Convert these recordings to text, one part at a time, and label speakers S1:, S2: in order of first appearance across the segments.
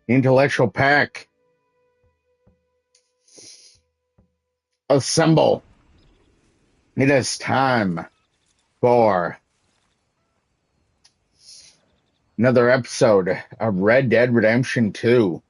S1: Intellectual pack. Assemble. It is time for another episode of Red Dead Redemption 2.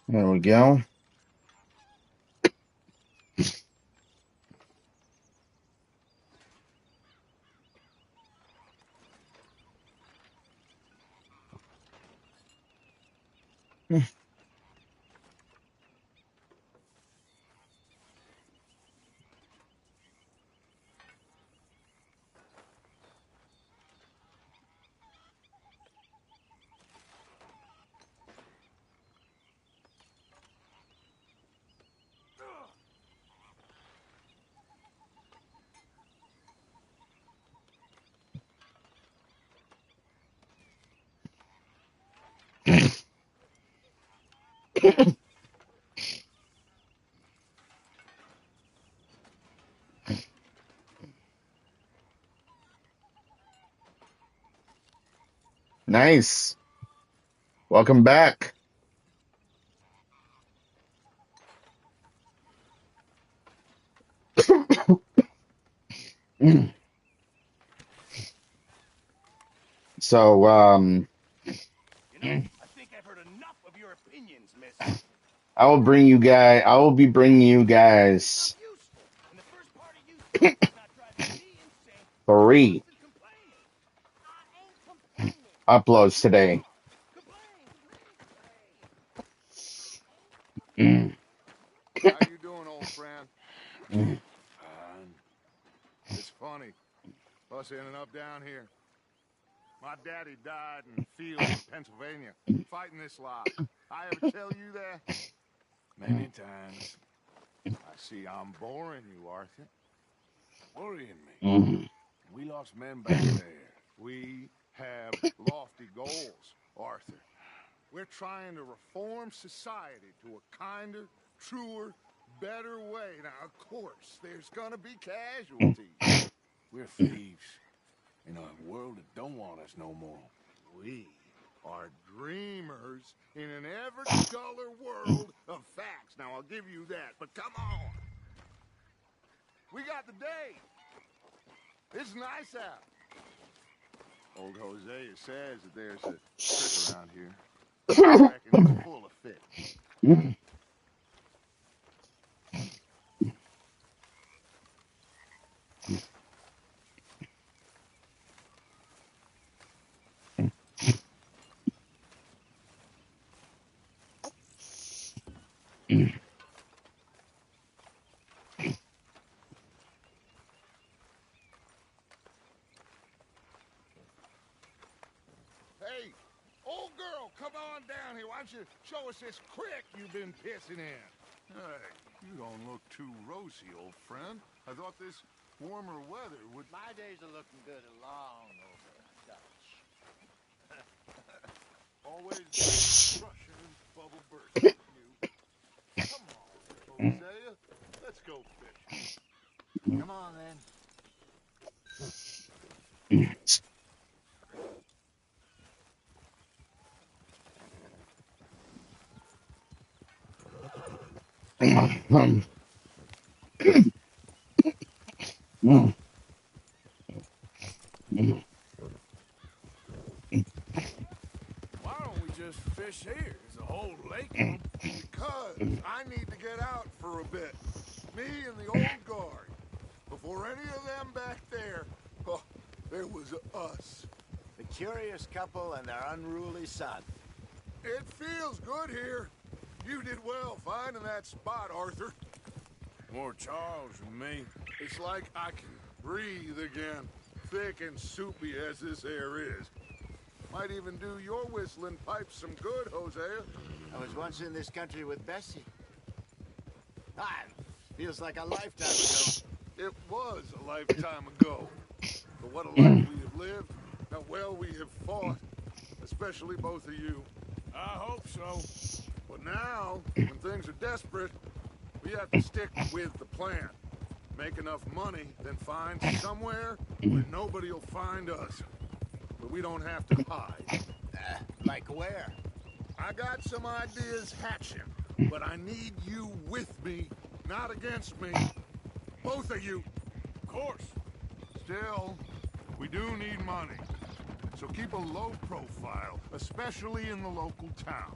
S1: There we go. Nice. Welcome back. So,
S2: I think I've heard enough of your opinions, miss.
S1: I will be bringing you guys
S2: And the first part of you is not driving me insane.
S1: 3
S2: I ain't complaining.
S1: uploads today.
S3: How you doing, old friend? It's funny, us ending up down here. My daddy died in the field in Pennsylvania, fighting this lot. I ever tell you that?
S2: Many times.
S3: I see I'm boring you, Arthur.
S2: Worrying me. We lost men back there.
S3: We have lofty goals, Arthur. We're trying to reform society to a kinder, truer, better way. Now, of course, there's gonna be casualties.
S2: We're thieves. In a world that don't want us no more.
S3: We are dreamers in an ever duller world of facts. Now, I'll give you that, but come on. We got the day. It's nice out. Old Hosea says that there's a trick around here. I reckon it's full of fish. Hey, old girl, come on down here. Why don't you show us this crick you've been pissing in?
S4: Hey, you don't look too rosy, old friend. I thought this warmer weather would...
S5: My days are looking good along over Dutch.
S4: Always crushing and bubble bursting you. Come on, Hosea. Let's go fishing.
S5: Come on, then.
S2: Why don't we just fish here? There's a whole lake.
S3: Because I need to get out for a bit. Me and the old guard. Before any of them back there, oh, There was us.
S5: The curious couple and their unruly son.
S3: It feels good here. You did well finding that spot, Arthur.
S4: More Charles than me.
S3: It's like I can breathe again. Thick and soupy as this air is. Might even do your whistling pipes some good, Hosea.
S5: I was once in this country with Bessie. Ah, feels like a lifetime ago.
S3: It was a lifetime ago. But what a life we have lived, how well we have fought. Especially both of you.
S4: I hope so.
S3: But now, when things are desperate, we have to stick with the plan. Make enough money, then find somewhere where nobody will find us. Where we don't have to hide.
S5: Like where?
S3: I got some ideas hatching, but I need you with me, not against me. Both of you.
S4: Of course.
S3: Still, we do need money. So keep a low profile, especially in the local town.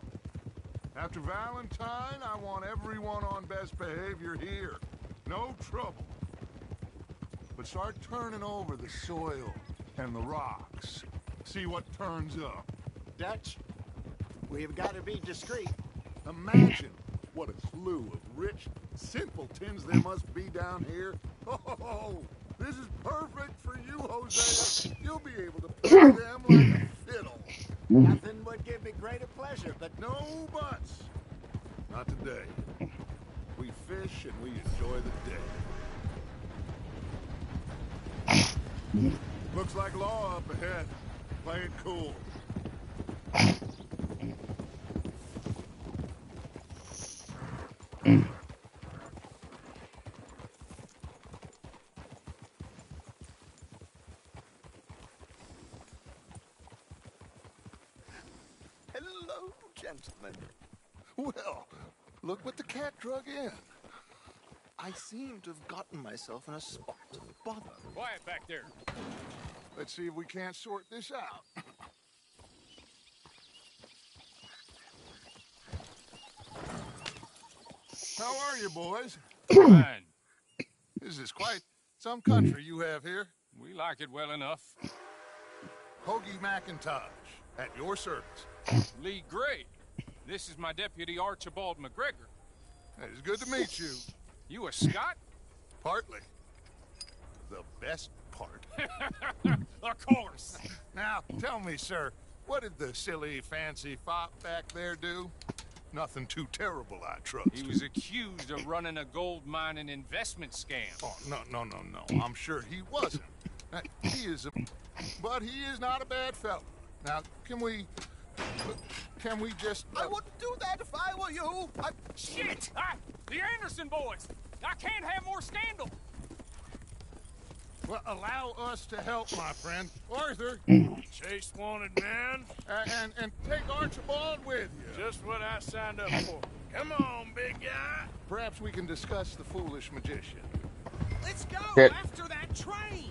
S3: After Valentine, I want everyone on best behavior here. No trouble. But start turning over the soil and the rocks. See what turns up.
S5: Dutch? We've got to be discreet.
S3: Imagine what a slew of rich simpletons there must be down here. Oh, this is perfect for you, Hosea. You'll be able to play them like a fiddle.
S5: Nothing would give me greater pleasure, but
S3: No buts. Not today. We fish and we enjoy the day. Looks like law up ahead. Play it cool.
S5: hello, gentlemen.
S3: Well, look what the cat drug in. I seem to have gotten myself in a spot of bother.
S4: Quiet back there.
S3: Let's see if we can't sort this out. How are you, boys?
S4: Fine.
S3: This is quite some country you have here.
S4: We like it well enough.
S3: Hoagie McIntosh, at your service.
S4: Lee Gray. This is my deputy Archibald McGregor.
S3: It's good to meet you.
S4: You a Scot?
S3: Partly. The best part.
S4: Of course.
S3: Now, tell me, sir, what did the silly, fancy fop back there do? Nothing too terrible, I trust.
S4: He was accused of running a gold mining investment scam.
S3: Oh, no. I'm sure he wasn't. He is a... But he is not a bad fellow. Now, can we just...
S2: I wouldn't do that if I were you.
S4: Shit! The Anderson boys! I can't have more scandal!
S3: Well, allow us to help, my friend. Arthur,
S4: Chase wanted man.
S3: and take Archibald with you.
S4: Just what I signed up for. Come on, big guy.
S3: Perhaps we can discuss the foolish magician.
S2: Let's go
S1: Good.
S2: after that train.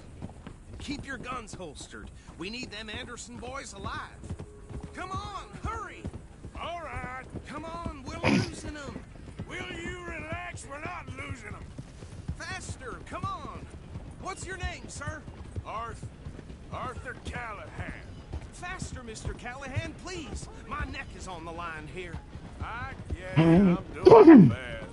S2: And keep your guns holstered. We need them Anderson boys alive. Come on, hurry.
S4: All right.
S2: Come on, we're losing them.
S4: Will you relax? We're not losing them.
S2: Faster, come on. What's your name, sir?
S4: Arthur Callahan.
S2: Faster, Mr. Callahan, please. My neck is on the line here.
S4: I get it. I'm doing bad.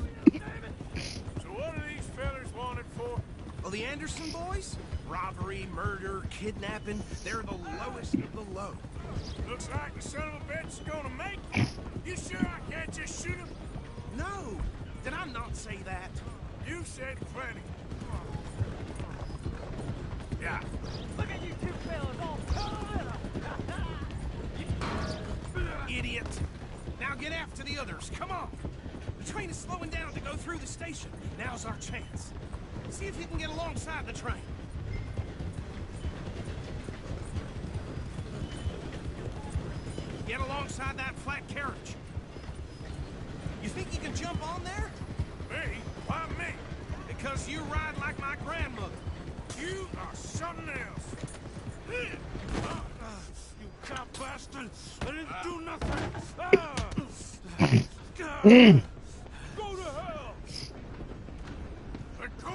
S4: So what are these fellas wanted for?
S2: Well, the Anderson boys? Robbery, murder, kidnapping. They're the lowest of the low.
S4: Looks like the son of a bitch is gonna make it. You sure I can't just shoot him?
S2: No. Did I not say that?
S4: You said plenty. Yeah.
S2: Look at you two fellas all covered up. Idiot. Now get after the others. Come on. The train is slowing down to go through the station. Now's our chance. See if you can get alongside the train. Get alongside that flat carriage. You think you can jump on there?
S4: Me? Why me?
S2: Because you ride like my grandmother.
S4: You are something else.
S2: You cop bastard! I didn't do nothing!
S4: Go to hell! Let go!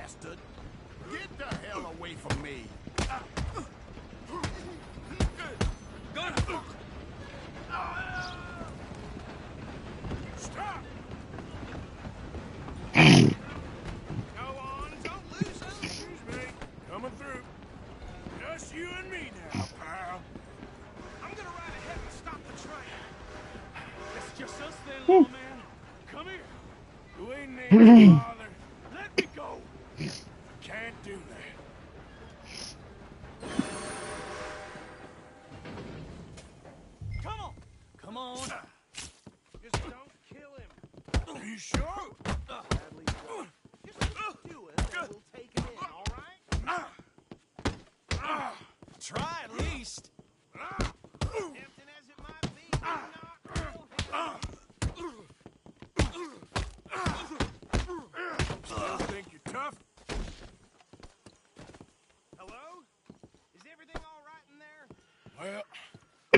S2: bastard.
S3: Get the hell away from me.
S2: Gun!
S4: Stop!
S2: Go on, don't lose them.
S4: Excuse me. Coming through. Just you and me now, pal.
S2: I'm gonna ride ahead and stop the train.
S4: It's just us then, little man. Come here. You ain't named father. Let me go. Can't do that.
S2: Come on! Come on! Just don't kill him.
S4: Are you sure?
S2: Sadly, just do it, and we'll take him in, all right? Try at least. Tempting as it might be, do not kill him.
S4: Still think you're tough?
S2: Hello? Is everything all right in there?
S4: Well, I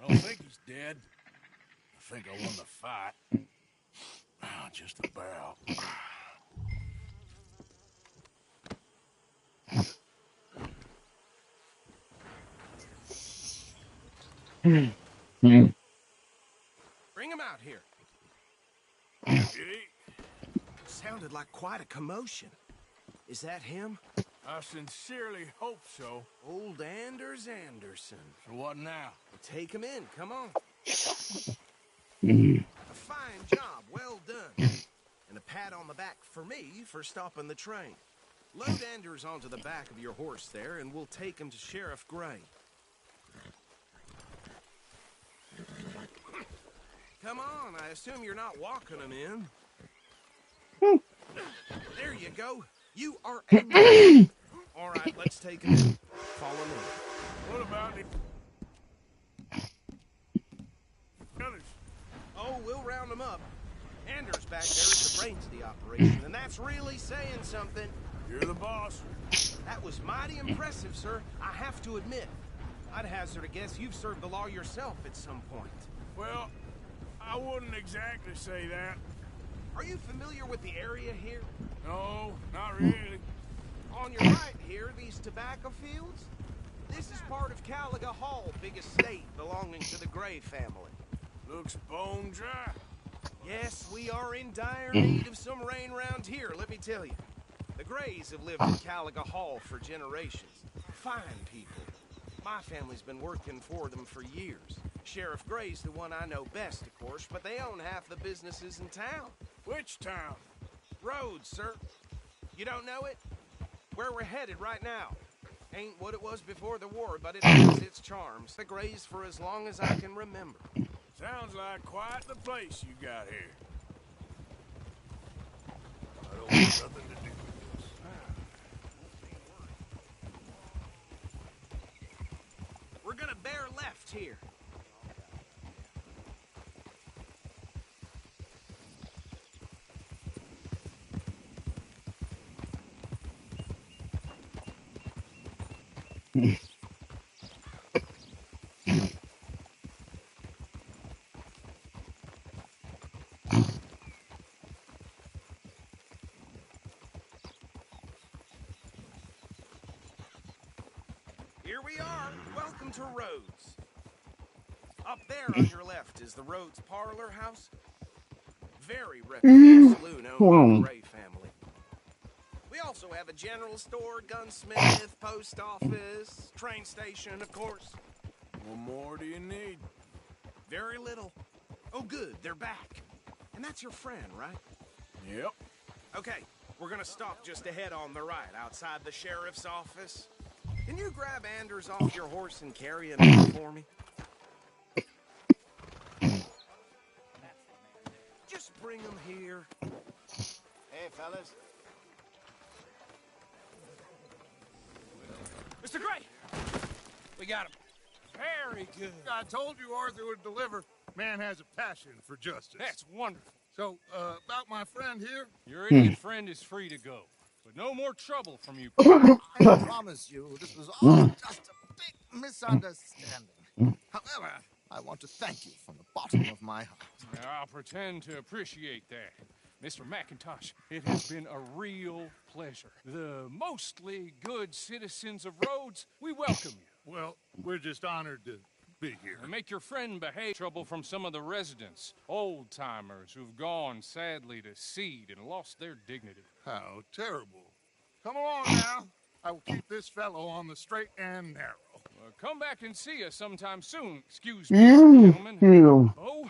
S4: don't think he's dead. I think I won the fight. Just about.
S2: Bring him out here.
S4: Gee,
S2: Sounded like quite a commotion. Is that him?
S4: I sincerely hope so.
S2: Old Anders Anderson.
S4: So what now?
S2: Take him in, come on. A fine job, well done. And a pat on the back for me for stopping the train. Load Anders onto the back of your horse there, and we'll take him to Sheriff Gray. Come on, I assume you're not walking him in. There you go. You are in. All right, let's take him in. Follow me.
S4: What about the others?
S2: Oh, we'll round them up. Anders back there is the brains of the operation, and that's really saying something.
S4: You're the boss.
S2: That was mighty impressive, sir. I have to admit. I'd hazard a guess you've served the law yourself at some point.
S4: Well, I wouldn't exactly say that.
S2: Are you familiar with the area here?
S4: No, not really.
S2: On your right here, these tobacco fields? This is part of Caliga Hall, big estate belonging to the Gray family.
S4: Looks bone dry.
S2: Yes, we are in dire need of some rain round here, let me tell you. The Grays have lived in Caliga Hall for generations. Fine people. My family's been working for them for years. Sheriff Gray's the one I know best, of course, but they own half the businesses in town.
S4: Which town?
S2: Rhodes, sir. You don't know it? Where we're headed right now. Ain't what it was before the war, but it has its charms. The Grays for as long as I can remember.
S4: Sounds like quite the place you got here. I don't want nothing to do with this.
S2: We're gonna bear left here. Here we are. Welcome to Rhodes. Up there on your left is the Rhodes Parlor House. Very reputable saloon owned by the Gray family. We also have a general store, gunsmith, post office, train station, of course.
S4: What more do you need?
S2: Very little. Oh, good, they're back. And that's your friend, right?
S4: Yep.
S2: Okay, we're gonna stop just ahead on the right, outside the sheriff's office. Can you grab Anders off your horse and carry him in for me? Just bring him here.
S5: Hey, fellas.
S2: Mr. Gray! We got him. Very good.
S3: I told you Arthur would deliver. Man has a passion for justice.
S6: That's wonderful.
S3: So, about my friend here?
S6: Your idiot friend is free to go. But no more trouble from you.
S5: I promise you, this was all just a big misunderstanding. However, I want to thank you from the bottom of my heart.
S6: I'll pretend to appreciate that. Mr. McIntosh, it has been a real pleasure. The mostly good citizens of Rhodes, we welcome you.
S3: Well, we're just honored to be here.
S6: Make your friend behave. Trouble from some of the residents, old-timers who've gone, sadly, to seed and lost their dignity.
S3: How terrible. Come along now. I will keep this fellow on the straight and narrow.
S6: Come back and see us sometime soon. Excuse me, gentlemen. Oh,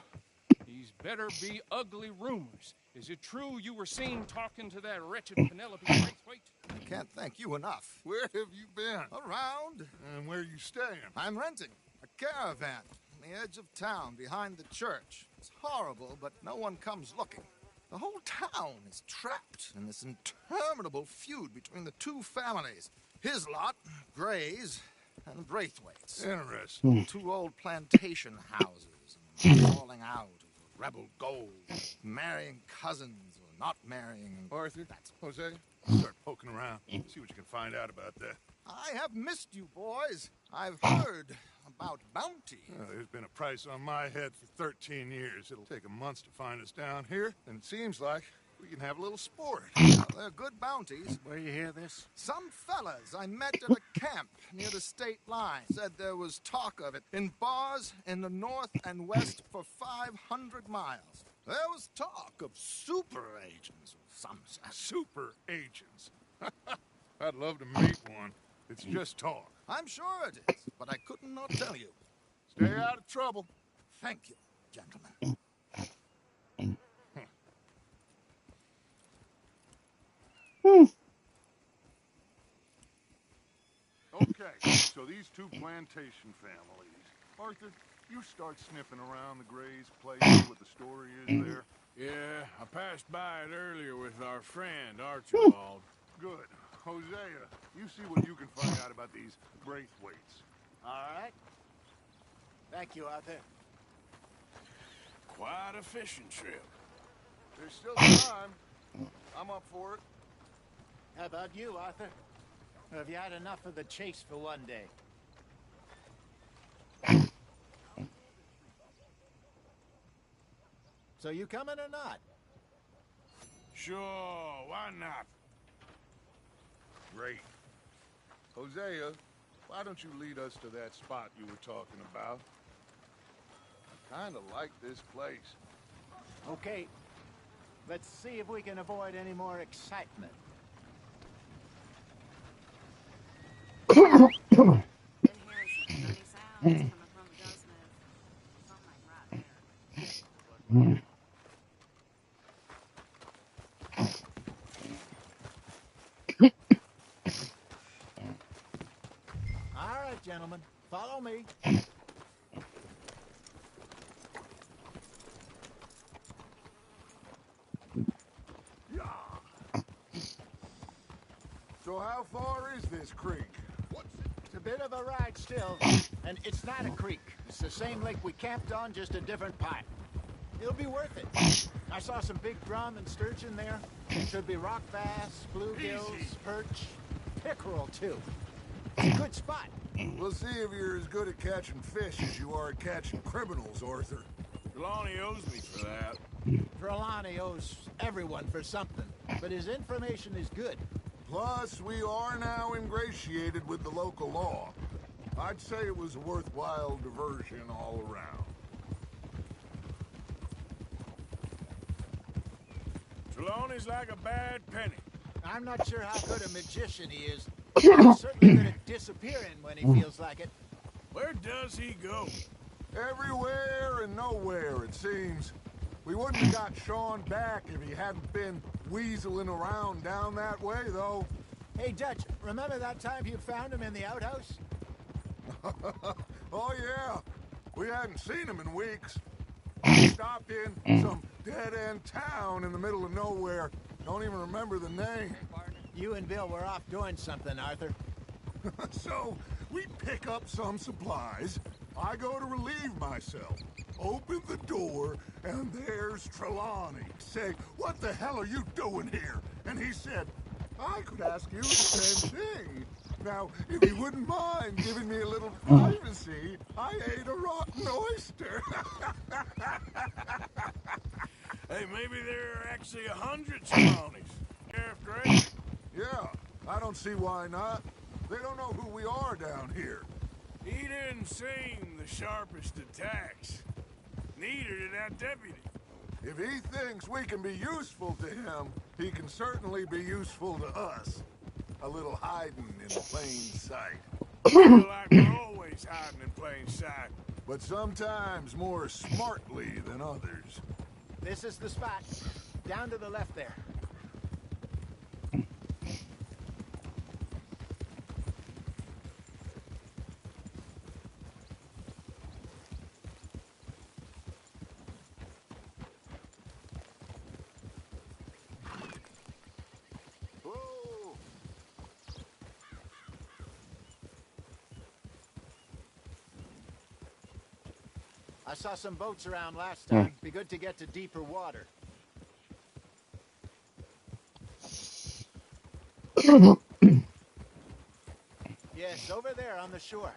S6: these better be ugly rumors. Is it true you were seen talking to that wretched Penelope Braithwaite?
S5: I can't thank you enough.
S3: Where have you been?
S5: Around.
S3: And where are you staying?
S5: I'm renting a caravan on the edge of town behind the church. It's horrible, but no one comes looking. The whole town is trapped in this interminable feud between the two families. His lot, Gray's, and Braithwaite's.
S3: Interesting.
S5: Two old plantation houses, and falling out of rebel gold, marrying cousins or not marrying.
S3: Arthur,
S5: That's
S3: Jose, start poking around. See what you can find out about that.
S5: I have missed you, boys. I've heard about bounty.
S3: There's been a price on my head for 13 years. It'll take a month to find us down here, and it seems like we can have a little sport.
S5: Well, they're good bounties.
S3: Where you hear this?
S5: Some fellas I met at a camp near the state line said there was talk of it in bars in the north and west for 500 miles. There was talk of super agents of some sort.
S3: Super agents. I'd love to meet one. It's just talk.
S5: I'm sure it is, but I couldn't not tell you.
S3: Stay out of trouble.
S5: Thank you, gentlemen.
S3: Okay, so these two plantation families. Arthur, you start sniffing around the Gray's place, see what the story is there.
S4: Yeah, I passed by it earlier with our friend, Archibald.
S3: Good. Hosea, you see what you can find out about these Braithwaites.
S5: All right. Thank you, Arthur.
S4: Quite a fishing trip.
S3: There's still time. I'm up for it.
S5: How about you, Arthur? Or have you had enough of the chase for one day? So you coming or not?
S4: Sure, why not?
S3: Great. Hosea, why don't you lead us to that spot you were talking about? I kind of like this place.
S5: Okay. Let's see if we can avoid any more excitement.
S7: Been hearing some funny sounds coming from the gunsmith. Something right there.
S5: All right, gentlemen. Follow me.
S3: So how far is this creek?
S5: It's a bit of a ride still, and it's not a creek. It's the same lake we camped on, just a different part. It'll be worth it. I saw some big drum and sturgeon there. Should be rock bass, bluegills,
S3: Easy.
S5: perch, pickerel too. It's a good spot.
S3: We'll see if you're as good at catching fish as you are at catching criminals, Arthur.
S4: Trelawney owes me for that.
S5: Trelawney owes everyone for something, but his information is good.
S3: Plus, we are now ingratiated with the local law. I'd say it was a worthwhile diversion all around.
S4: Trelawney's like a bad penny.
S5: I'm not sure how good a magician he is. He's certainly good at disappearing when he feels like it.
S4: Where does he go?
S3: Everywhere and nowhere, it seems. We wouldn't have got Sean back if he hadn't been weaseling around down that way, though.
S5: Hey, Dutch, remember that time you found him in the outhouse?
S3: Oh, yeah. We hadn't seen him in weeks. We stopped in some dead-end town in the middle of nowhere. Don't even remember the name.
S5: You and Bill were off doing something, Arthur.
S3: So, we pick up some supplies. I go to relieve myself. Open the door, and there's Trelawney. Say, what the hell are you doing here? And he said, I could ask you the same thing. Now, if you wouldn't mind giving me a little privacy, I ate a rotten oyster.
S4: Hey, maybe there are actually 100 brownies. Sheriff Gray?
S3: Yeah, I don't see why not. They don't know who we are down here.
S4: He didn't seem the sharpest attacks. Neither did that deputy.
S3: If he thinks we can be useful to him, he can certainly be useful to us. A little hiding in plain sight.
S4: Feel like we're always hiding in plain sight.
S3: But sometimes more smartly than others.
S5: This is the spot. Down to the left there. Whoa! I saw some boats around last time. Be good to get to deeper water. Yes, over there on the shore.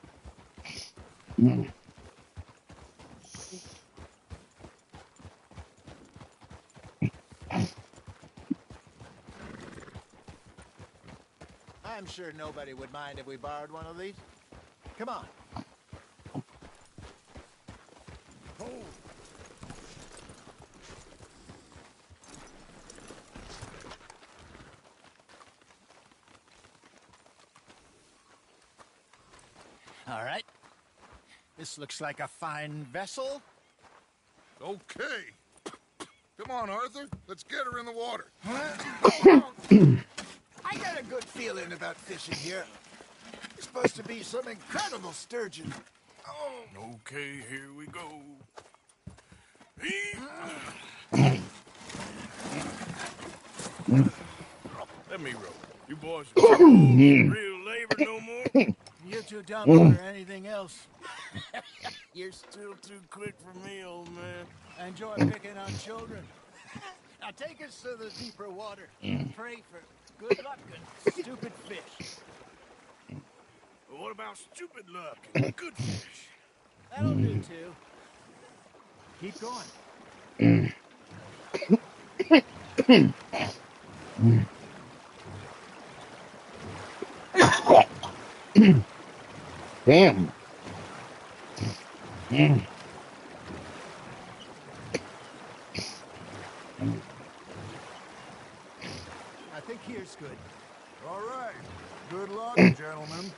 S5: I'm sure nobody would mind if we borrowed one of these. Come on.
S4: Oh,
S5: All right. This looks like a fine vessel.
S3: Okay. Come on, Arthur. Let's get her in the water.
S5: I got a good feeling about fishing here. It's supposed to be some incredible sturgeon. Oh,
S4: okay, here we go. Let me row. You boys are too old for real labor no more.
S5: you're too dumb for anything else.
S4: You're still too quick for me, old man.
S5: I enjoy picking on children. Now take us to the deeper water. Pray for good luck and stupid fish.
S4: But what about stupid luck and good fish?
S5: That'll do too. Keep going.
S1: Damn.
S5: I think here's good.
S3: All right. Good luck, gentlemen.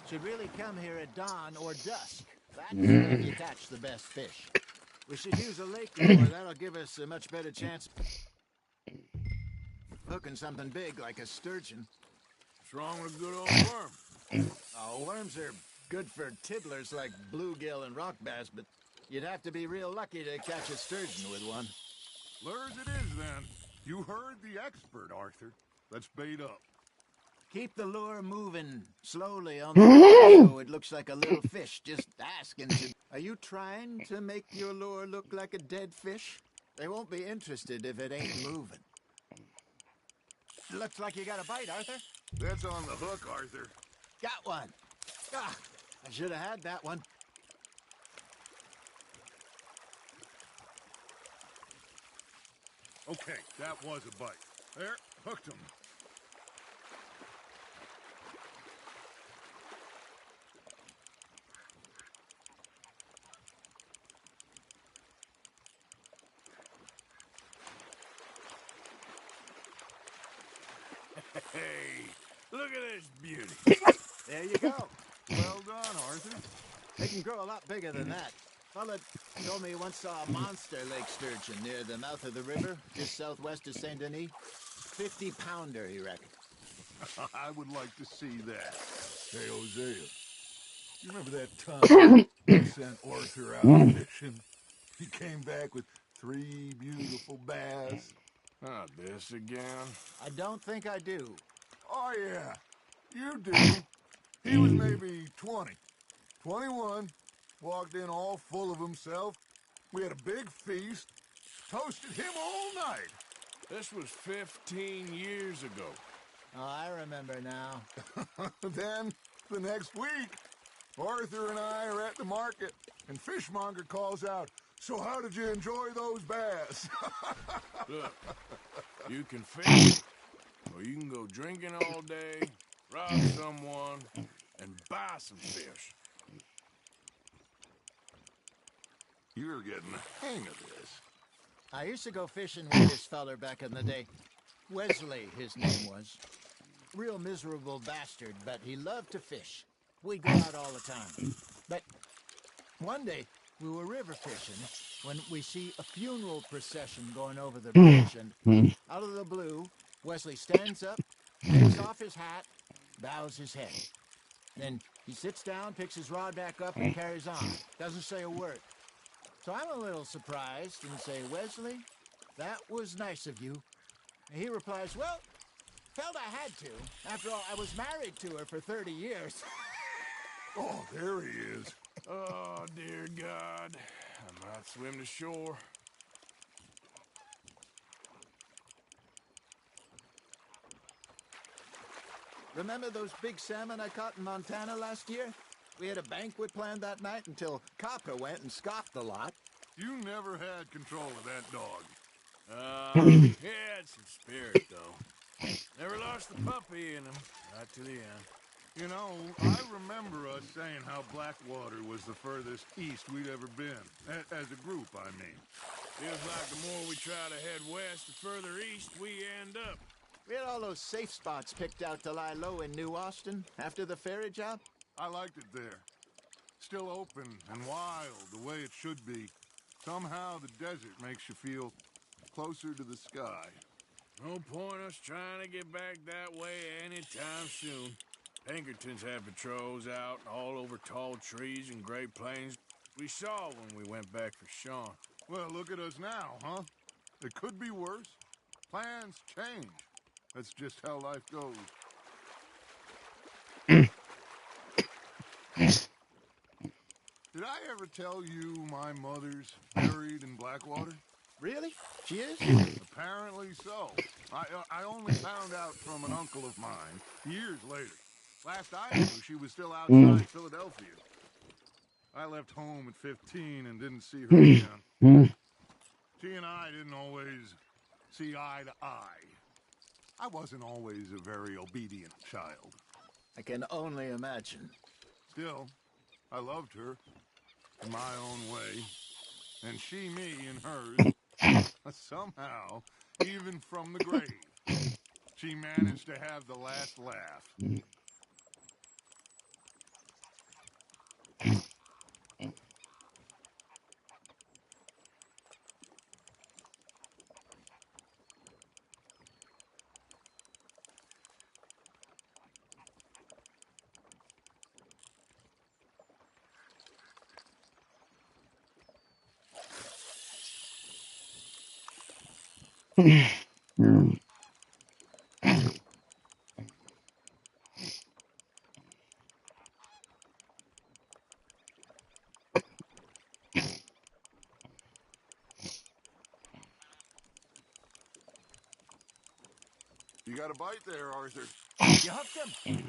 S5: Should really come here at dawn or dusk. That's when you catch the best fish. We should use a lake lure. That'll give us a much better chance of hooking something big like a sturgeon.
S4: What's wrong with a good old worm?
S5: Oh, worms are good for tiddlers like bluegill and rock bass, but you'd have to be real lucky to catch a sturgeon with one.
S3: Lures it is, then. You heard the expert, Arthur. Let's bait up.
S5: Keep the lure moving slowly on the water so it looks like a little fish just asking to... Are you trying to make your lure look like a dead fish? They won't be interested if it ain't moving. Looks like you got a bite, Arthur.
S3: That's on the hook, Arthur.
S5: Got one. Ah, I should have had that one.
S3: Okay, that was a bite. There, hooked him.
S4: Hey, look at this beauty.
S5: There you go.
S3: Well done, Arthur.
S5: They can grow a lot bigger than that. Fella told me he once saw a monster lake sturgeon near the mouth of the river, just southwest of Saint Denis. 50-pounder, he reckoned.
S3: I would like to see that. Hey, Hosea. You remember that time I sent Arthur out fishing? He came back with 3 beautiful bass.
S4: Not this again.
S5: I don't think I do.
S3: Oh, yeah. You do. He was maybe 20. 21. Walked in all full of himself. We had a big feast. Toasted him all night.
S4: This was 15 years ago.
S5: Oh, I remember now.
S3: Then, the next week, Arthur and I are at the market, and Fishmonger calls out, So how did you enjoy those bass?
S4: Look, you can fish, or you can go drinking all day, rob someone, and buy some fish.
S3: You're getting the hang of this.
S8: I used to go fishing with this feller back in the day. Wesley, his name was. Real miserable bastard, but he loved to fish. We'd go out all the time. But one day, we were river fishing when we see a funeral procession going over the bridge, and out of the blue, Wesley stands up, takes off his hat, bows his head. Then he sits down, picks his rod back up, and carries on. Doesn't say a word. So I'm a little surprised and say, Wesley, that was nice of you. And he replies, well, felt I had to. After all, I was married to her for 30 years.
S3: Oh, there he is.
S4: Oh, dear God. I might swim to shore.
S8: Remember those big salmon I caught in Montana last year? We had a banquet planned that night until Copper went and scoffed the lot.
S3: You never had control of that dog.
S4: He had some spirit, though. Never lost the puppy in him, right to the end.
S3: You know, I remember us saying how Blackwater was the furthest east we'd ever been. As a group, I mean.
S4: Feels like the more we try to head west, the further east we end up.
S8: We had all those safe spots picked out to lie low in New Austin after the ferry job.
S3: I liked it there. Still open and wild, the way it should be. Somehow the desert makes you feel closer to the sky.
S4: No point us trying to get back that way anytime soon. Pinkertons had patrols out all over tall trees and Great Plains. We saw when we went back for Sean.
S3: Well, look at us now, huh? It could be worse. Plans change. That's just how life goes. Did I ever tell you my mother's buried in Blackwater?
S8: Really? She is?
S3: Apparently so. I only found out from an uncle of mine years later. Last I knew, she was still outside Philadelphia. I left home at 15 and didn't see her again. She and I didn't always see eye to eye. I wasn't always a very obedient child.
S8: I can only imagine.
S3: Still, I loved her in my own way, and she me in hers. Somehow, even from the grave, she managed to have the last laugh. You got a bite there, Arthur.
S8: You hooked him?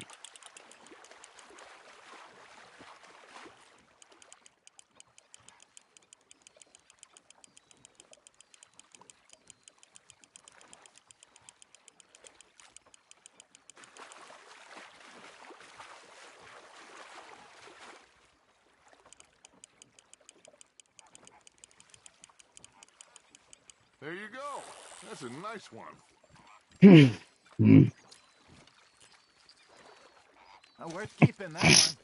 S3: There you go. That's a nice one.
S8: Worth keeping that one.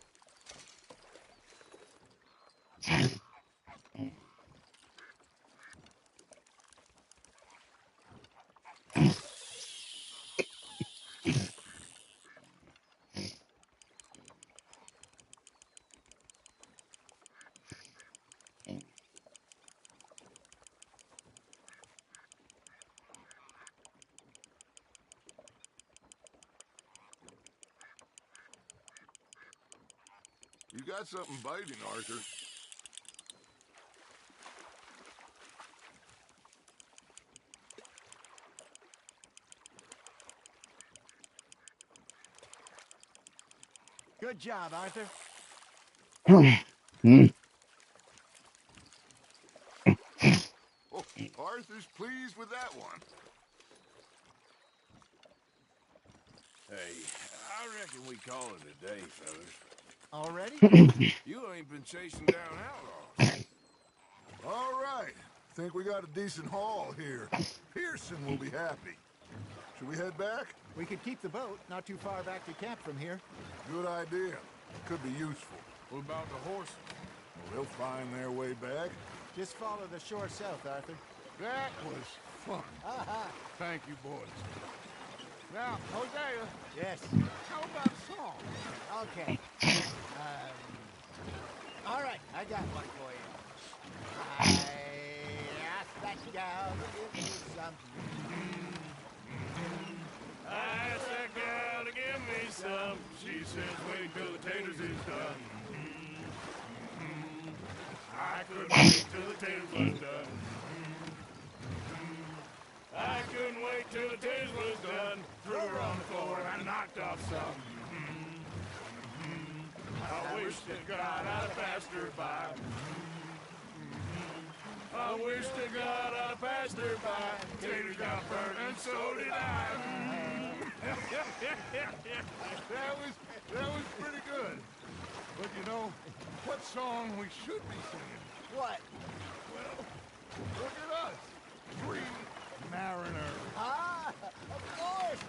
S3: You got something biting, Arthur.
S8: Good job, Arthur.
S3: pleased with that one.
S4: Hey, I reckon we call it a day, fellas.
S8: Already?
S4: You ain't been chasing down outlaws.
S3: All right. Think we got a decent haul here. Pearson will be happy. Should we head back?
S8: We could keep the boat not too far back to camp from here.
S3: Good idea. Could be useful.
S4: What about the horses?
S3: Well, they'll find their way back.
S8: Just follow the shore south, Arthur.
S3: That was fun. Thank you, boys. Now, Hosea,
S8: Yes.
S3: how about a song?
S8: Okay. All right, I got one for you. I asked that gal to give me some.
S4: I asked that gal to give me some. She says, wait till the taters is done. I couldn't wait till the taters was done. I couldn't wait till the taters was done. Threw her on the floor and I knocked off some. I wish to God I'd passed her by. I wish to God I'd passed her by. Taters got burned and so did I.
S3: That was pretty good. But you know, what song we should be singing?
S8: What?
S3: Well, look at us. Three mariners.
S8: Ah, of course.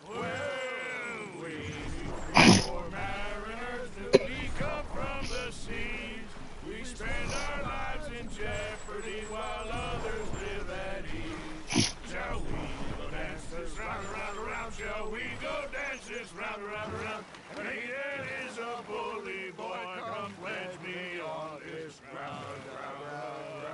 S4: Well, we poor mariners who we come from the seas. We spend our lives in jeopardy while others live at ease. Shall we go dance this round, around, around? Shall we go dance this round, around, around? And he that is a bully boy, come pledge me on this ground, round, round.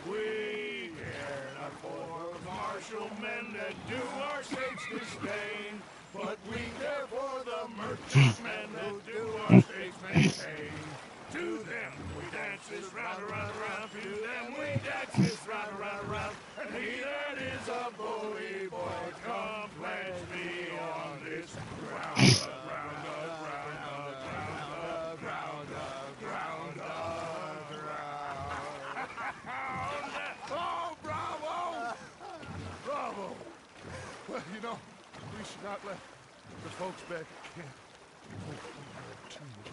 S4: We care not for martial men that do our states disdain, but we care for the merchantmen that do our states maintain. To them we dance this round, around, around. To them we dance this round, around, around. And he that is a bully boy, come pledge me on this ground, ground, ground, ground, ground, ground, ground. Oh, bravo! Bravo! Well, you know, we should not let the folks back at camp think we heard too much.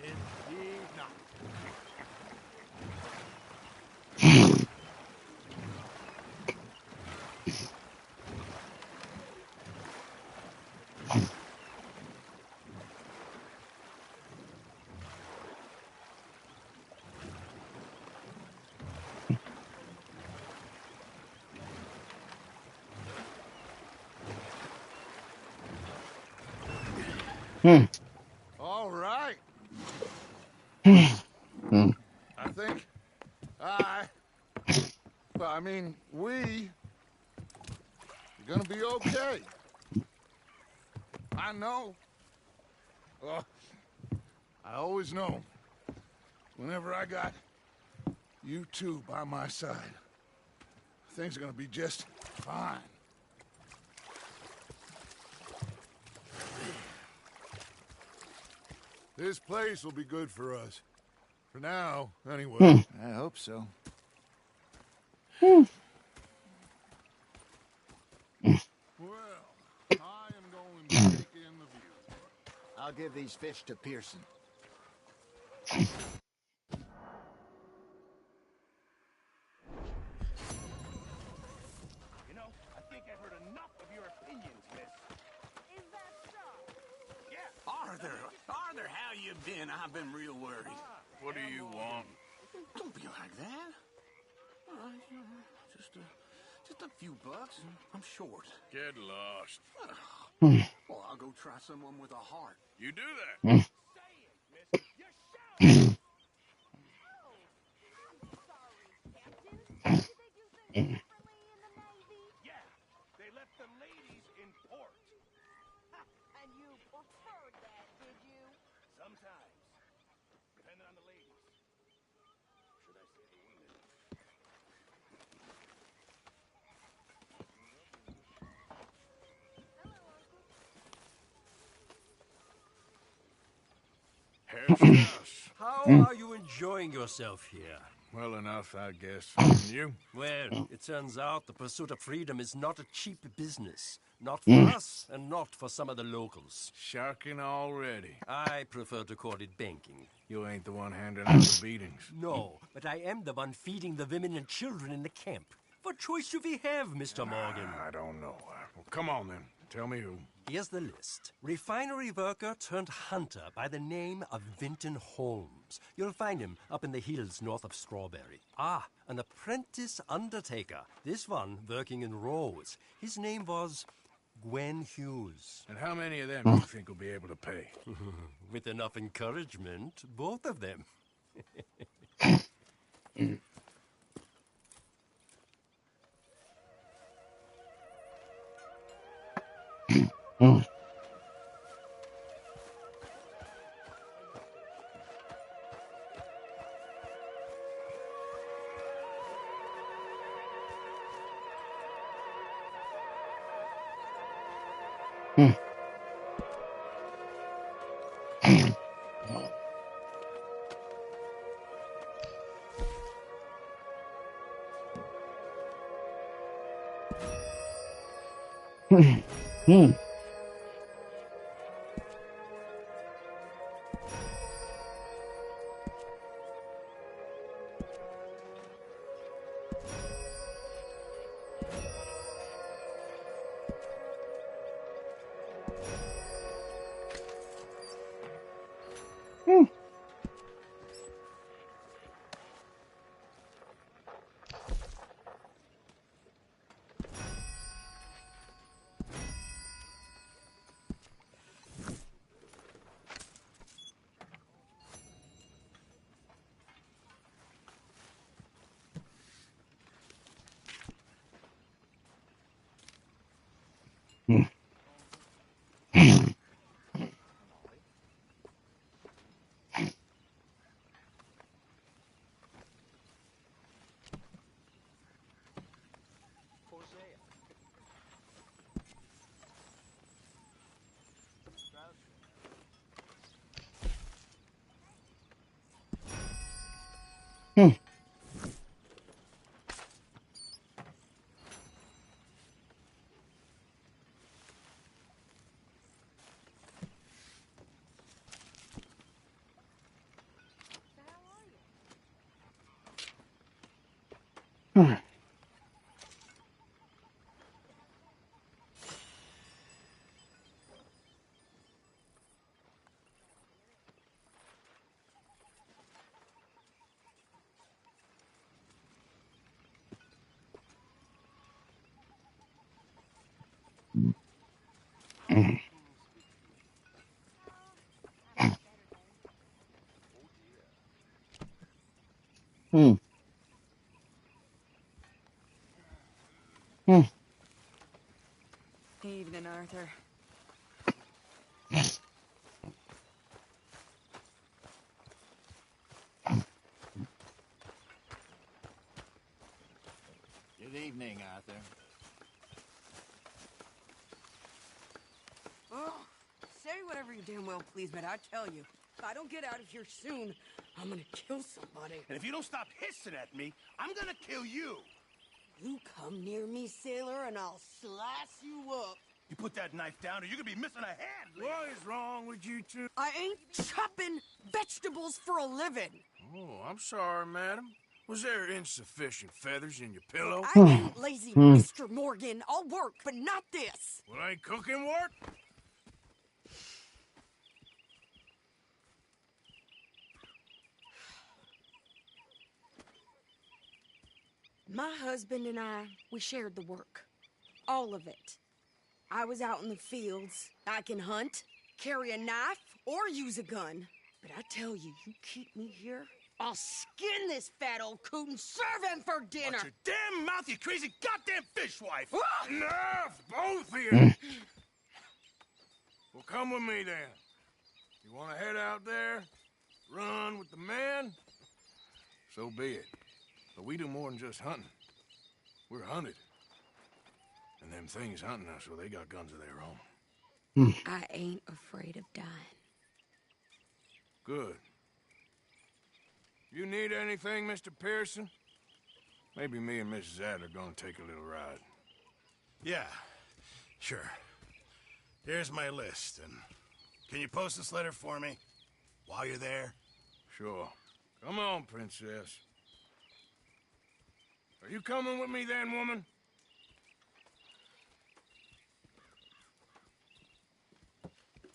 S8: Indeed not.
S3: All right.
S1: Hmm.
S3: I think we are gonna be okay. I know. I always know. Whenever I got you two by my side, things are gonna be just fine. This place will be good for us. For now, anyway.
S8: I hope so.
S3: Well, I am going to take in the view.
S8: I'll give these fish to Pearson.
S2: You know, I think I've heard enough of your opinions, miss.
S7: Is that so?
S2: Yeah.
S9: Arthur, how you been? I've been real worried.
S4: What do you want?
S9: Don't be like that. All right, just a few bucks. I'm short.
S4: Get lost.
S9: Well, I'll go try someone with a heart.
S4: You do that.
S2: Say it, miss. You shout!
S7: Oh, I'm sorry, Captain. Did they do things differently in the Navy?
S2: Yeah, they left the ladies in port.
S7: Ha, and you preferred that, did you?
S2: Sometimes, depending on the ladies. Should I say the women?
S4: Here's Josh.
S10: How are you enjoying yourself here?
S4: Well enough, I guess. And you?
S10: Well, it turns out the pursuit of freedom is not a cheap business. Not for us, and not for some of the locals.
S4: Sharking already.
S10: I prefer to call it banking.
S4: You ain't the one handing out the beatings.
S10: No, but I am the one feeding the women and children in the camp. What choice do we have, Mr. Morgan?
S4: I don't know. Well, come on then. Tell me who.
S10: Here's the list. Refinery worker turned hunter by the name of Vinton Holmes. You'll find him up in the hills north of Strawberry. Ah, an apprentice undertaker. This one working in Rose. His name was Gwen Hughes.
S4: And how many of them do you think will be able to pay?
S10: With enough encouragement, both of them.
S11: Evening, Arthur.
S8: Good evening, Arthur.
S11: Oh, say whatever you damn well please, but I tell you, if I don't get out of here soon, I'm gonna kill somebody.
S9: And if you don't stop hissing at me, I'm gonna kill you.
S11: You come near me, sailor, and I'll slice you up.
S9: You put that knife down or you're gonna be missing a hand.
S4: What is wrong with you two?
S11: I ain't chopping vegetables for a living.
S4: Oh, I'm sorry, madam. Was there insufficient feathers in your pillow?
S11: I ain't lazy, Mr. Morgan. I'll work, but not this.
S4: Well, ain't cooking work?
S11: My husband and I, we shared the work. All of it. I was out in the fields. I can hunt, carry a knife, or use a gun. But I tell you, you keep me here, I'll skin this fat old coot and serve him for dinner.
S9: Watch your damn mouth, you crazy goddamn fishwife.
S4: Enough, both of you. Well, come with me then. You want to head out there, run with the men? So be it. But we do more than just hunting. We're hunted. And them things hunting us, so they got guns of their own.
S11: I ain't afraid of dying.
S4: Good. You need anything, Mr. Pearson? Maybe me and Mrs. Adler gonna take a little ride.
S9: Yeah, sure. Here's my list, and can you post this letter for me while you're there?
S4: Sure. Come on, Princess. Are you coming with me then, woman?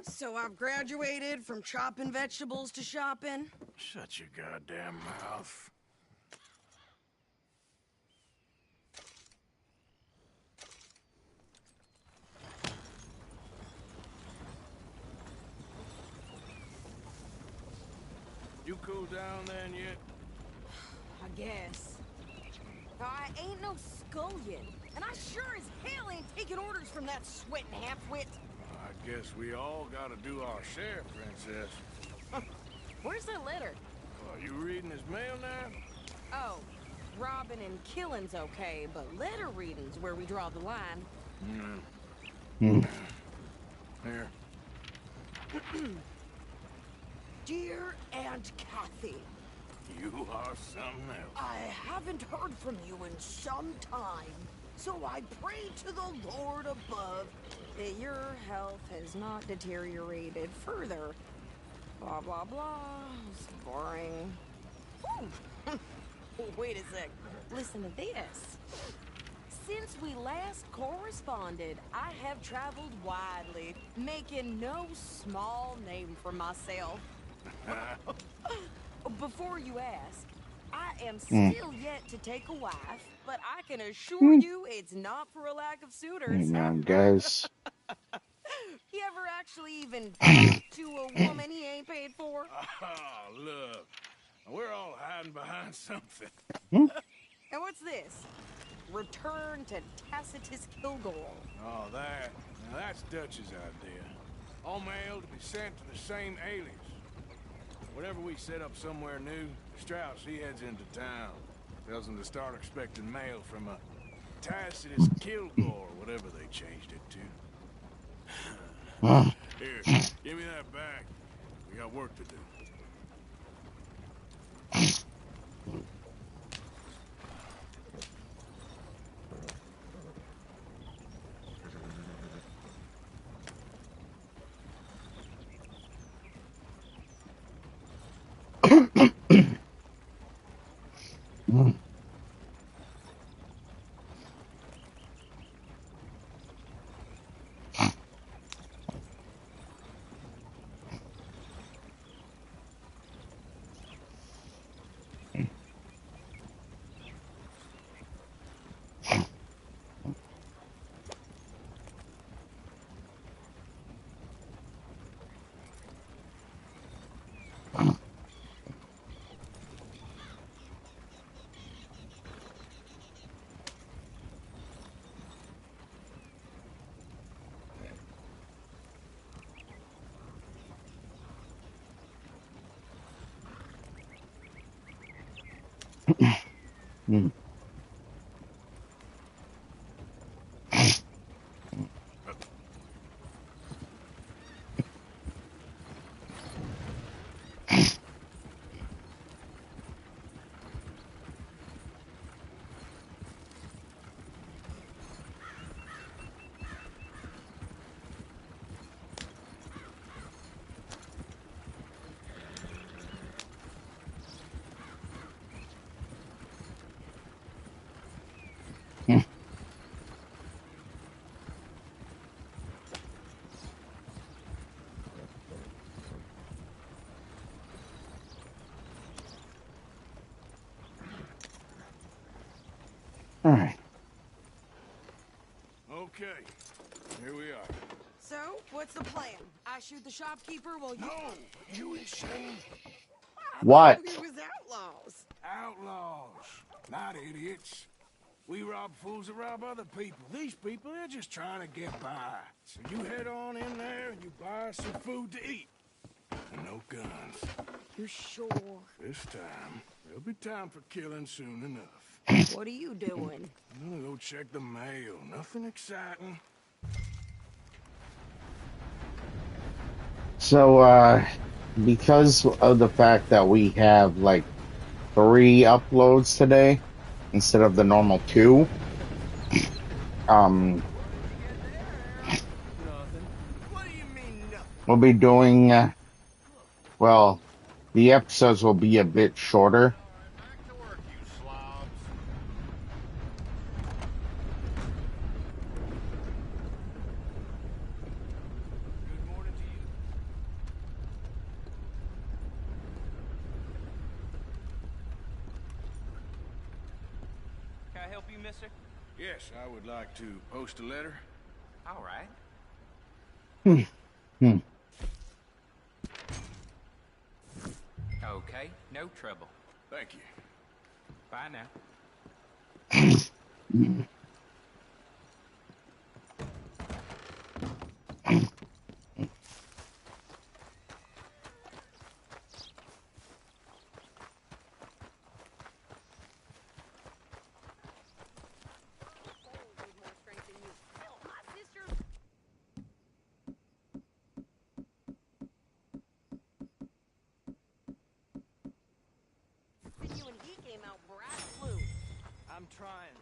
S11: So I've graduated from chopping vegetables to shopping.
S4: Shut your goddamn mouth. You cool down then yet?
S11: I guess. I ain't no scullion, and I sure as hell ain't taking orders from that sweating half-wit.
S4: I guess we all gotta do our share, Princess.
S11: Where's that letter?
S4: Are you reading his mail now?
S11: Oh, robbing and killing's okay, but letter reading's where we draw the line.
S4: Here.
S11: Dear Aunt Kathy,
S4: You are something else.
S11: I haven't heard from you in some time, so I pray to the Lord above that your health has not deteriorated further. Blah, blah, blah. It's boring. Ooh. Wait a sec. Listen to this. Since we last corresponded, I have traveled widely, making no small name for myself. Before you ask, I am still yet to take a wife, but I can assure you it's not for a lack of suitors.
S1: Hang on, guys.
S11: He ever actually even talked to a woman he ain't paid for?
S4: Oh, look. We're all hiding behind something.
S11: And what's this? Return to Tacitus Kilgore.
S4: Oh, that. Now, that's Dutch's idea. All mail to be sent to the same alias. Whenever we set up somewhere new, Strauss, he heads into town. Tells them to start expecting mail from a Tacitus Kilgore, whatever they changed it to. Here, give me that back. We got work to do.
S1: All right.
S4: Okay, here we are.
S11: So, what's the plan? I shoot the shopkeeper while you...
S4: No, you insane?
S1: What?
S11: It was outlaws.
S4: Outlaws, not idiots. We rob fools that rob other people. These people, they're just trying to get by. So you head on in there and you buy some food to eat. And no guns.
S11: You're sure?
S4: This time, there'll be time for killing soon enough.
S11: What are you doing?
S4: I'm gonna go check the mail. Nothing exciting.
S1: So, because of the fact that we have, like, 3 uploads today instead of the normal 2.
S4: Nothing.
S2: What do you mean, nothing?
S1: We'll be doing, well, the episodes will be a bit shorter.
S3: Back to work, you slobs.
S2: Good morning to you.
S6: Can I help you, mister?
S4: Yes, I would like to post a letter.
S6: All right.
S1: Hmm. Hmm.
S6: Okay, no trouble.
S4: Thank you.
S6: Bye now.
S11: You and he came out bright blue.
S2: I'm trying.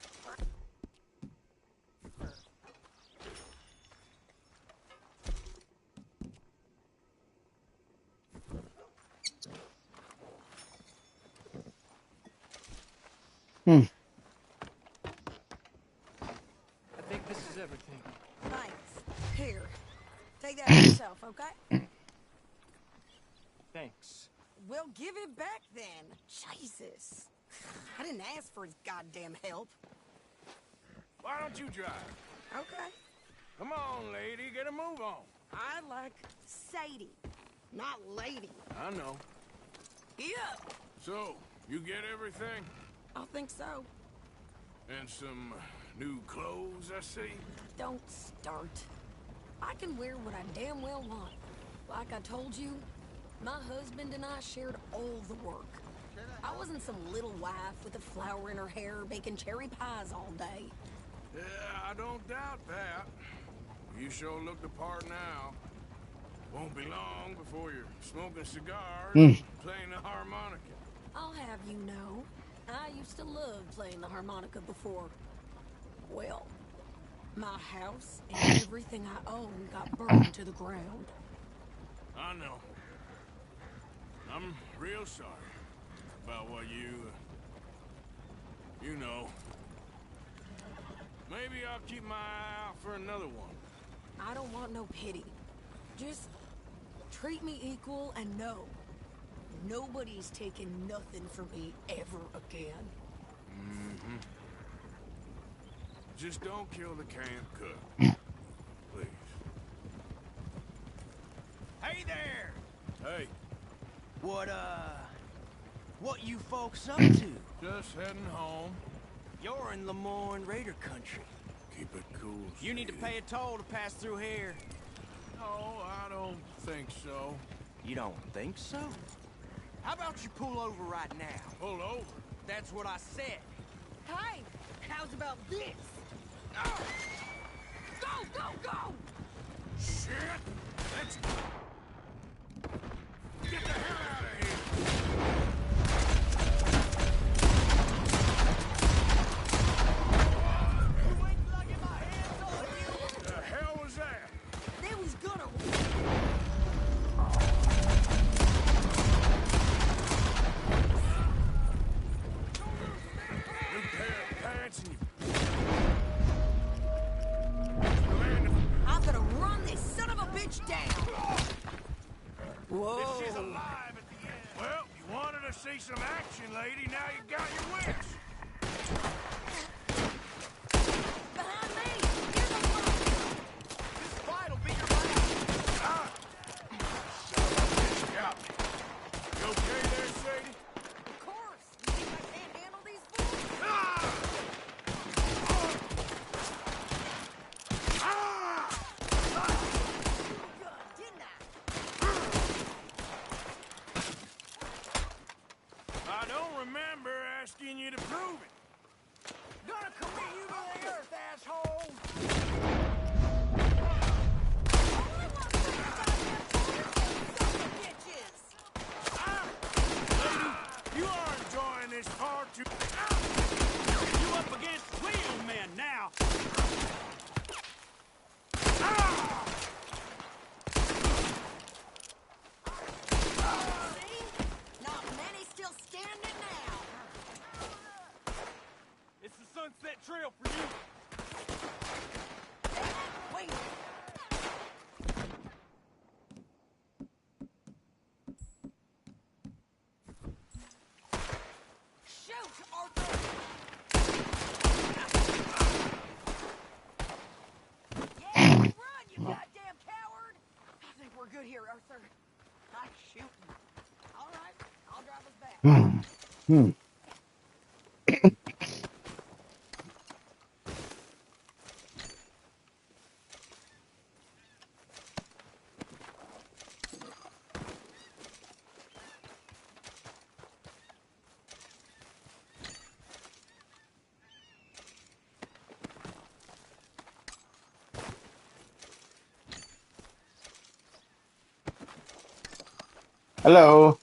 S1: Hmm.
S2: I think this is everything.
S11: Thanks. Here. Take that for yourself, okay?
S2: Thanks.
S11: Well, give it back then. Jesus. I didn't ask for his goddamn help.
S4: Why don't you drive?
S11: Okay.
S4: Come on, lady, get a move on.
S11: I like Sadie, not lady.
S4: I know.
S11: Yeah.
S4: So, you get everything?
S11: I think so.
S4: And some new clothes, I see?
S11: Don't start. I can wear what I damn well want. Like I told you, my husband and I shared all the work. I wasn't some little wife with a flower in her hair baking cherry pies all day.
S4: Yeah, I don't doubt that. You sure look the part now. Won't be long before you're smoking cigars
S1: Hmm.
S4: and playing the harmonica.
S11: I'll have you know, I used to love playing the harmonica before. Well, my house and everything I own got burned to the ground.
S4: I know. I'm real sorry about what you know. Maybe I'll keep my eye out for another one.
S11: I don't want no pity. Just treat me equal and know nobody's taking nothing from me ever again.
S4: Mm-hmm. Just don't kill the camp cook. Please.
S2: Hey there!
S4: Hey,
S2: What you folks up to?
S4: just heading home.
S2: You're in Lemoyne Raider country.
S4: Keep it cool,
S2: You need to
S4: sweetie.
S2: pay a toll to pass through here.
S4: No, I don't think so.
S2: You don't think so? How about you pull over right now?
S4: Pull over.
S2: That's what I said.
S11: Hey, how's about this? Go, go, go!
S4: Shit! Let's get the hell out of here!
S2: Wait till I get my hands on you!
S4: The hell was that?
S11: They was gonna...
S4: New pair of pants and you...
S11: I'm gonna run this son of a bitch down! Whoa!
S4: If she's alive at the end. Well, you wanted to see some action, lady. Now you got your wits.
S11: Behind me! Here's a rope!
S2: This fight'll be your last.
S4: Ah! Son of a bitch got me. You okay there, Sadie?
S11: Of course! You think I can't handle these fools?
S4: Ah! Ah!
S11: Good, didn't I?
S4: I don't remember asking you to prove it.
S2: Gonna commit you to the earth, asshole!
S11: Bitches!
S4: Lady, you are enjoying
S11: Wait. Shoot, Arthur! Yeah, run, you goddamn coward! I think we're good here, Arthur. Nice shooting. All right, I'll drive us back.
S1: Hello.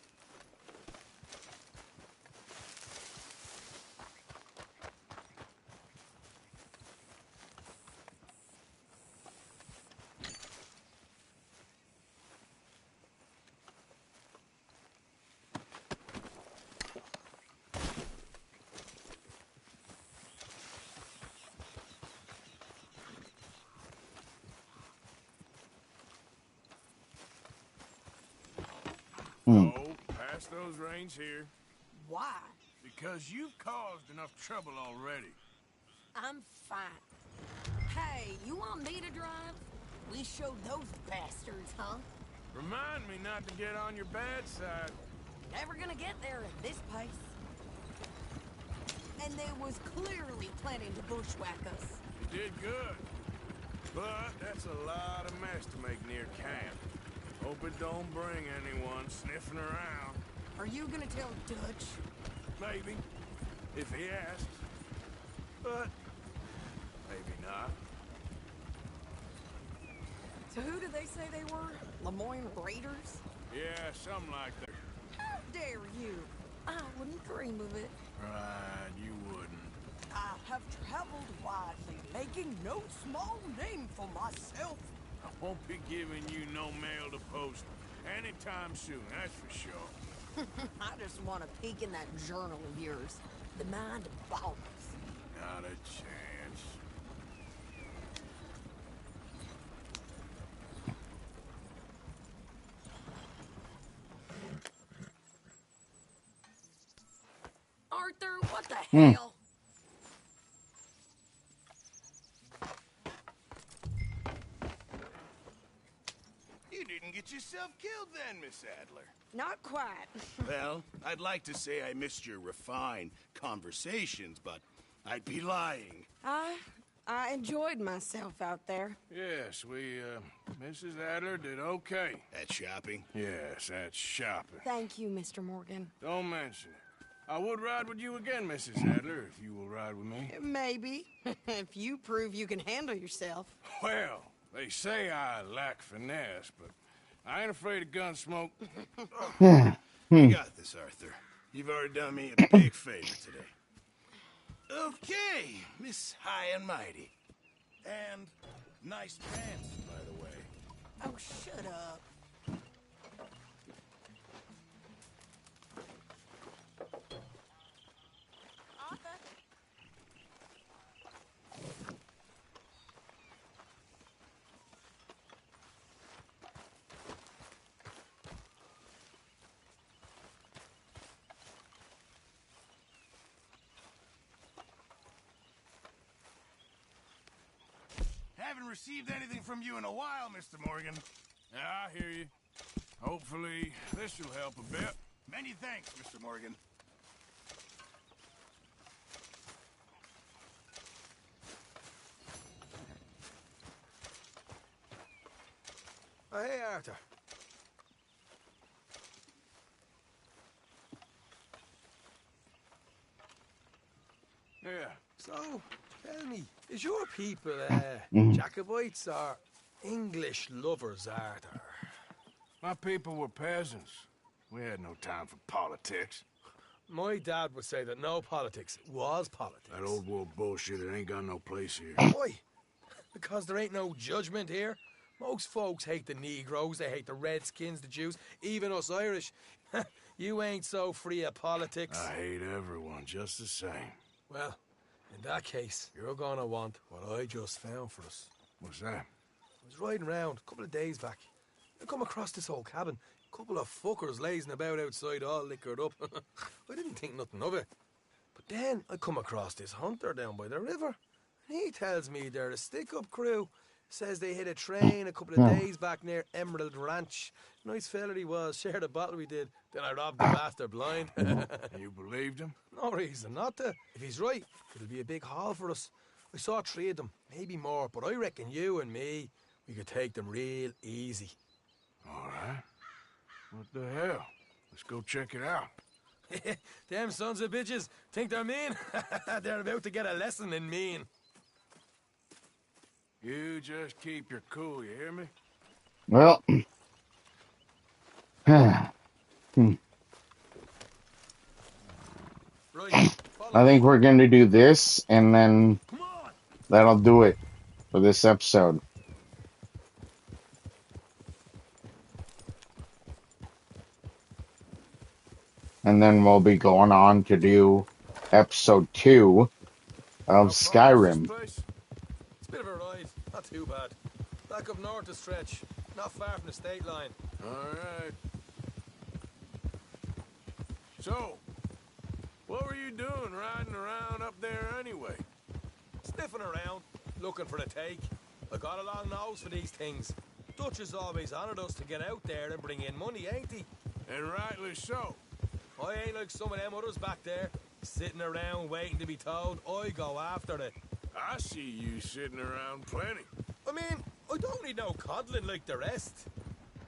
S4: No, pass those reins here.
S11: Why?
S4: Because you've caused enough trouble already.
S11: I'm fine. Hey, you want me to drive? We showed those bastards, huh?
S4: Remind me not to get on your bad side.
S11: Never gonna get there at this pace. And they was clearly planning to bushwhack us.
S4: You did good. But that's a lot of mess to make near camp. Hope it don't bring anyone sniffing around.
S11: Are you gonna tell Dutch?
S4: Maybe. If he asks. But maybe not.
S11: So who did they say they were? Lemoyne Raiders?
S4: Yeah, something like that.
S11: How dare you? I wouldn't dream of it.
S4: Right, you wouldn't.
S11: I have traveled widely, making no small name for myself.
S4: I won't be giving you no mail to post anytime soon, that's for sure.
S11: I just want to peek in that journal of yours. The Mind of Balls.
S4: Not a chance.
S11: Arthur, what the hell?
S2: You didn't get yourself killed then, Miss Adler.
S11: Not quite.
S2: Well, I'd like to say I missed your refined conversations, but I'd be lying.
S11: I enjoyed myself out there.
S4: Yes, Mrs. Adler did okay.
S2: At shopping?
S4: Yes, that's shopping.
S11: Thank you, Mr. Morgan.
S4: Don't mention it. I would ride with you again, Mrs. Adler, if you will ride with me.
S11: Maybe. If you prove you can handle yourself.
S4: Well, they say I lack finesse, but I ain't afraid of gun smoke.
S2: You got this, Arthur. You've already done me a big favor today. Okay, Miss High and Mighty. And nice pants, by the way.
S11: Oh, shut up. Arthur?
S2: Haven't received anything from you in a while, Mr. Morgan.
S4: Yeah, I hear you. Hopefully, this will help a bit.
S2: Many thanks, Mr. Morgan.
S12: Oh, hey, Arthur.
S4: Yeah.
S12: So, tell me, is your people Jacobites or English lovers, Arthur?
S4: My people were peasants. We had no time for politics.
S12: My dad would say that no politics was politics.
S4: That old world bullshit, it ain't got no place here.
S12: Why? Because there ain't no judgment here. Most folks hate the Negroes, they hate the Redskins, the Jews, even us Irish. You ain't so free of politics.
S4: I hate everyone just the same.
S12: Well, In that case, you're gonna want what I just found for us.
S9: What's that?
S12: I was riding around a couple of days back. I come across this old cabin. A couple of fuckers lazing about outside all liquored up. I didn't think nothing of it. But then I come across this hunter down by the river. He tells me they're a stick-up crew. Says they hit a train a couple of days back near Emerald Ranch. Nice fella he was. Shared a bottle we did. Then I robbed the bastard blind.
S9: You believed him?
S12: No reason not to. If he's right, it'll be a big haul for us. I saw 3 of them, maybe more, but I reckon you and me, we could take them real easy.
S9: All right. What the hell? Let's go check it out.
S12: Them sons of bitches think they're mean. They're about to get a lesson in mean.
S9: You just keep your cool, you hear me?
S1: Well,
S12: Right.
S1: I think we're going to do this, and then that'll do it for this episode. And then we'll be going on to do episode 2 of Skyrim.
S12: It's a bit of a ride, not too bad. Back up north a stretch, not far from the state line.
S9: All right. So, what were you doing riding around up there anyway?
S12: Sniffing around, looking for a take. I got a long nose for these things. Dutch has always honoured us to get out there and bring in money, ain't he?
S9: And rightly so.
S12: I ain't like some of them others back there, sitting around waiting to be told. I go after it.
S9: I see you sitting around plenty.
S12: I mean, I don't need no coddling like the rest.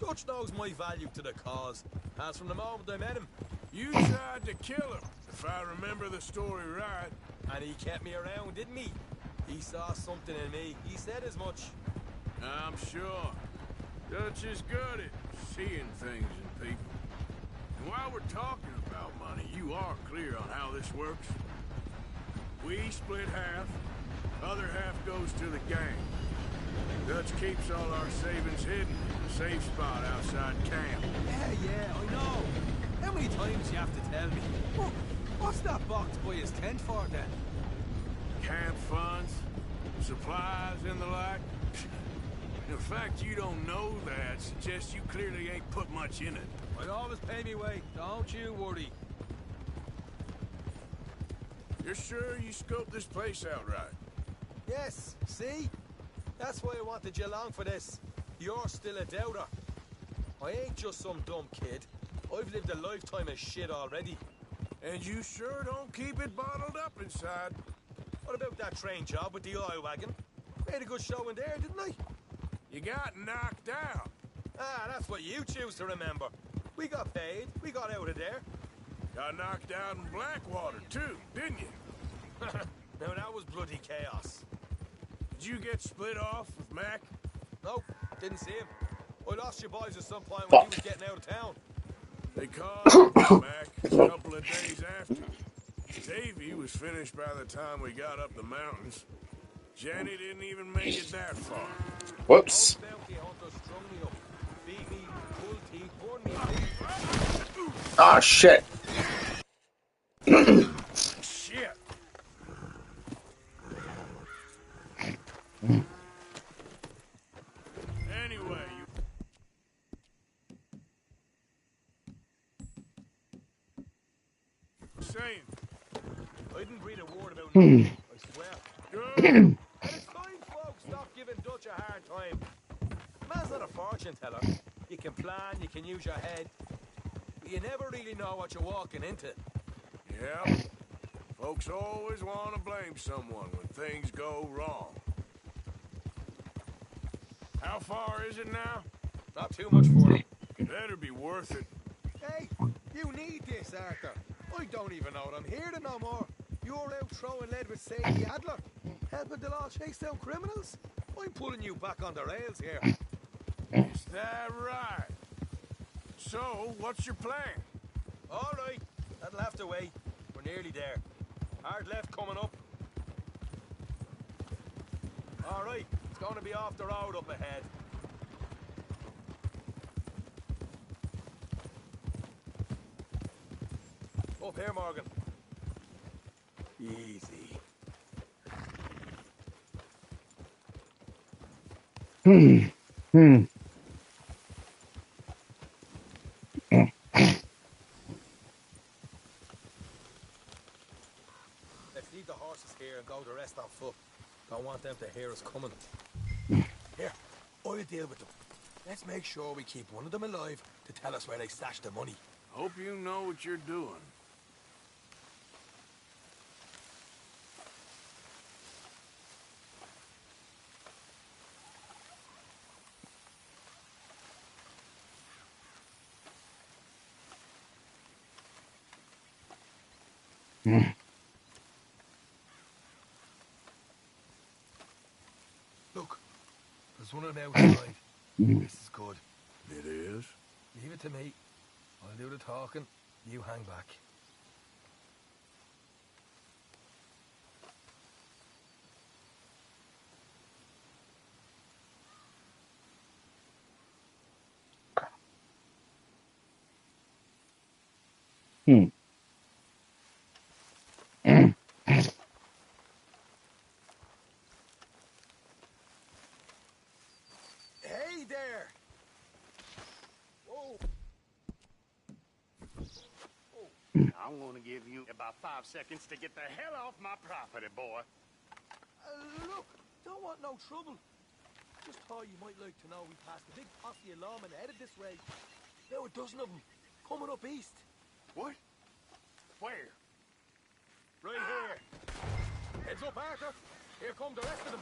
S12: Dutch knows my value to the cause, as from the moment I met him.
S9: You tried to kill him, if I remember the story right.
S12: And he kept me around, didn't he? He saw something in me. He said as much.
S9: I'm sure. Dutch is good at seeing things in people. And while we're talking about money, you are clear on how this works? We split half, other half goes to the gang. Dutch keeps all our savings hidden in a safe spot outside camp.
S12: Yeah, I know. How many times you have to tell me? What's that box by his tent for then?
S9: Camp funds, supplies, and the like. The fact you don't know that suggests you clearly ain't put much in it.
S12: I always pay me way, don't you worry.
S9: You're sure you scoped this place out right?
S12: Yes, see? That's why I wanted you along for this. You're still a doubter. I ain't just some dumb kid. I've lived a lifetime of shit already.
S9: And you sure don't keep it bottled up inside.
S12: What about that train job with the oil wagon? Made a good show in there, didn't I?
S9: You got knocked out.
S12: Ah, that's what you choose to remember. We got paid. We got out of there.
S9: Got knocked out in Blackwater, too, didn't you?
S12: Now, that was bloody chaos.
S9: Did you get split off with Mac?
S12: Nope, didn't see him. I lost you boys at some point when he was getting out of town.
S9: They called Mac a couple of days after. Davy was finished by the time we got up the mountains. Jenny didn't even make it that far.
S1: Whoops. Ah, shit.
S9: Shit. Anyway, you saying?
S12: I didn't read a word about it, I swear.
S9: Good.
S12: And it's time folks stop giving Dutch a hard time. Man's not a fortune teller. You can plan, you can use your head, but you never really know what you're walking into.
S9: Yeah. Folks always want to blame someone when things go wrong. How far is it now?
S12: Not too much for them.
S9: Better be worth it.
S12: Hey, you need this, Arthur. I don't even know what I'm here to no more. You're out throwing lead with Sadie Adler, helping the law chase down criminals. I'm pulling you back on the rails here.
S9: Is that right? So, what's your plan?
S12: All right, that'll have to wait. We're nearly there. Hard left coming up. All right, it's going to be off the road up ahead. Up here, Morgan. Easy.
S1: Hmm. Hmm.
S12: Let's leave the horses here and go the rest on foot. Don't want them to hear us coming. Here, I'll deal with them. Let's make sure we keep one of them alive to tell us where they stashed the money.
S9: Hope you know what you're doing.
S12: Look, there's one of them outside. This is good.
S9: It is?
S12: Leave it to me. I'll do the talking. You hang back.
S1: Hmm.
S12: Hey there! Whoa!
S3: I'm gonna give you about 5 seconds to get the hell off my property, boy.
S12: Look, don't want no trouble. Just thought you might like to know we passed a big posse of lawmen headed this way. There were a dozen of them, coming up east.
S3: What? Where?
S12: Right here. Heads up, Arthur. Here come the rest of them.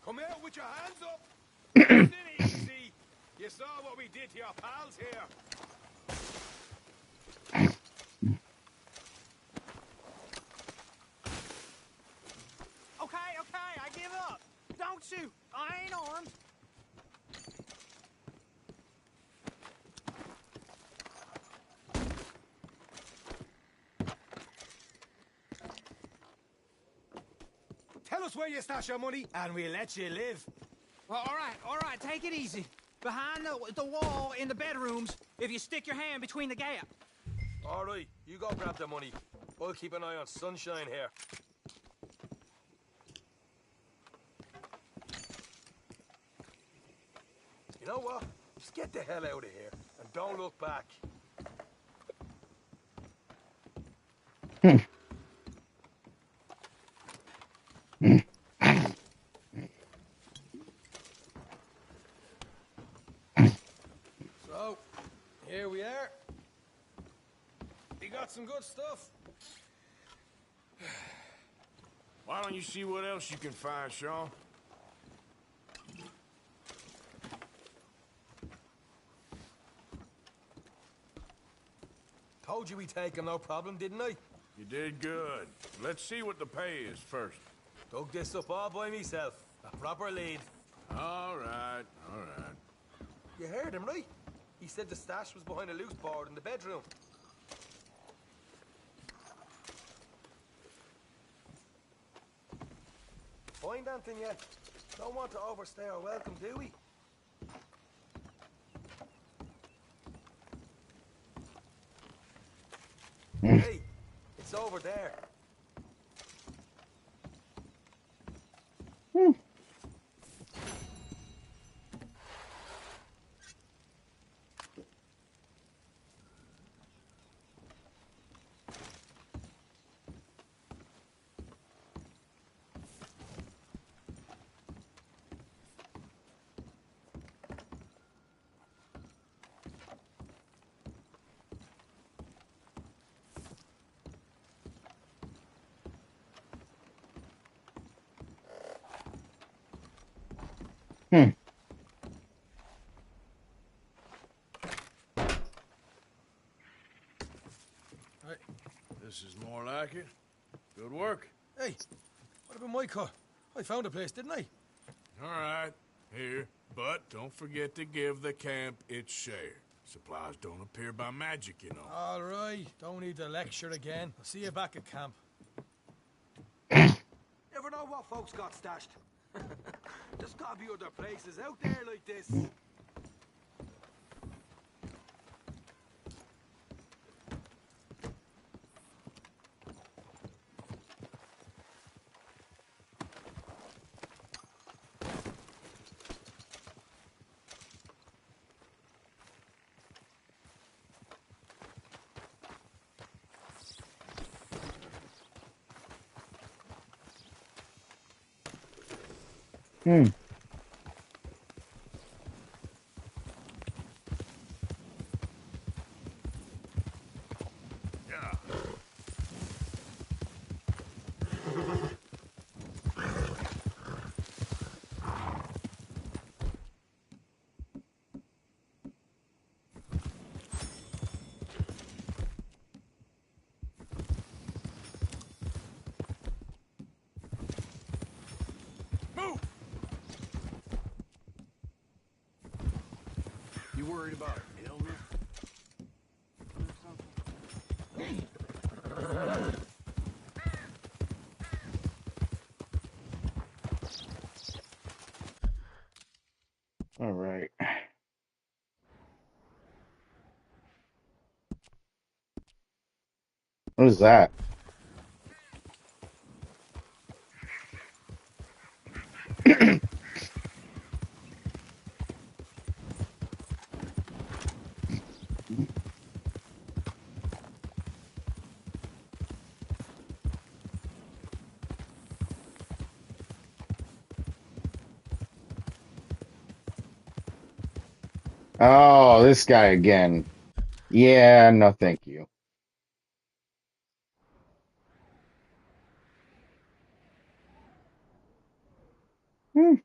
S12: Come out with your hands up! Sit easy! You saw what we did to your pals here.
S13: Okay, I give up. Don't shoot. I ain't armed.
S12: Tell us where you stash your money, and we'll let you live.
S13: Well, all right, take it easy. Behind the wall in the bedrooms, if you stick your hand between the gap.
S12: All right, you go grab the money. I'll keep an eye on Sunshine here. You know what? Just get the hell out of here, and don't look back. So, here we are. You got some good stuff.
S9: Why don't you see what else you can find, Sean?
S12: Told you we'd take him, no problem, didn't I?
S9: You did good. Let's see what the pay is first.
S12: Dug this up all by myself. A proper lead.
S9: All right, all right.
S12: You heard him, right? He said the stash was behind a loose board in the bedroom. Find anything yet? Don't want to overstay our welcome, do we? Hey, it's over there.
S1: Hmm.
S9: This is more like it.
S4: Good work.
S12: Hey, what about my car? I found a place, didn't I?
S4: All right, here. But don't forget to give the camp its share. Supplies don't appear by magic, you know.
S12: All right, don't need to lecture again. I'll see you back at camp.
S14: Never know what folks got stashed. There's gotta be other places out there like this.
S1: Hmm.
S4: Move!
S14: You worried about illness?
S1: All right. What is that? Oh, this guy again. Yeah, no, thank you. Hmm.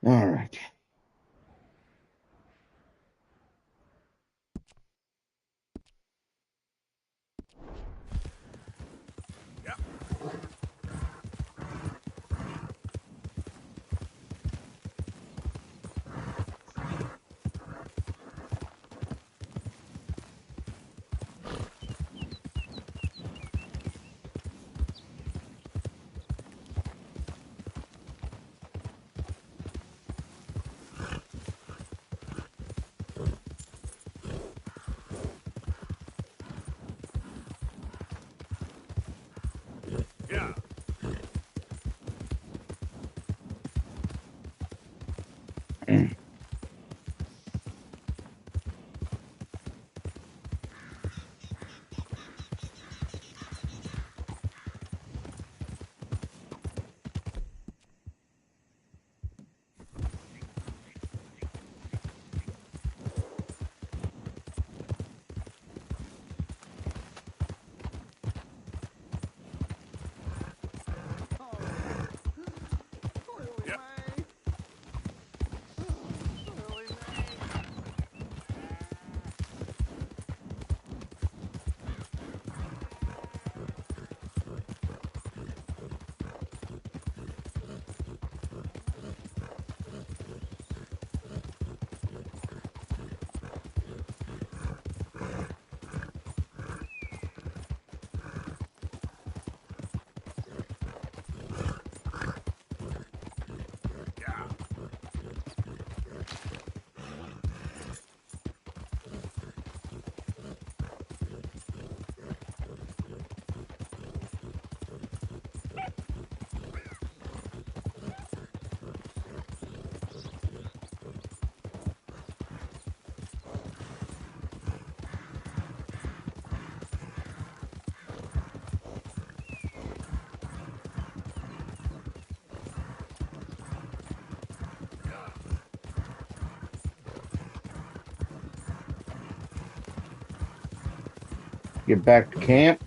S1: All right. Get back to camp.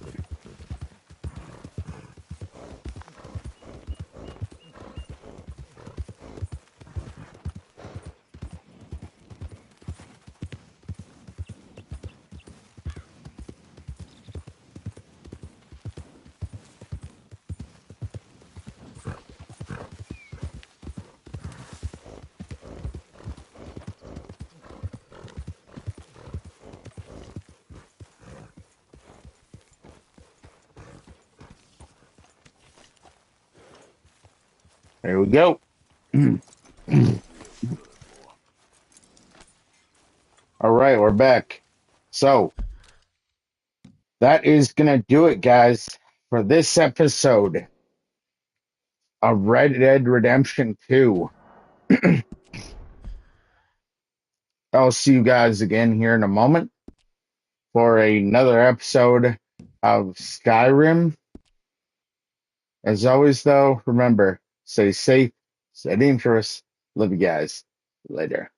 S1: There we go. All right, we're back. So that is going to do it, guys, for this episode of Red Dead Redemption 2. I'll see you guys again here in a moment for another episode of Skyrim. As always, though, remember, stay safe, stay dangerous. Love you guys. Later.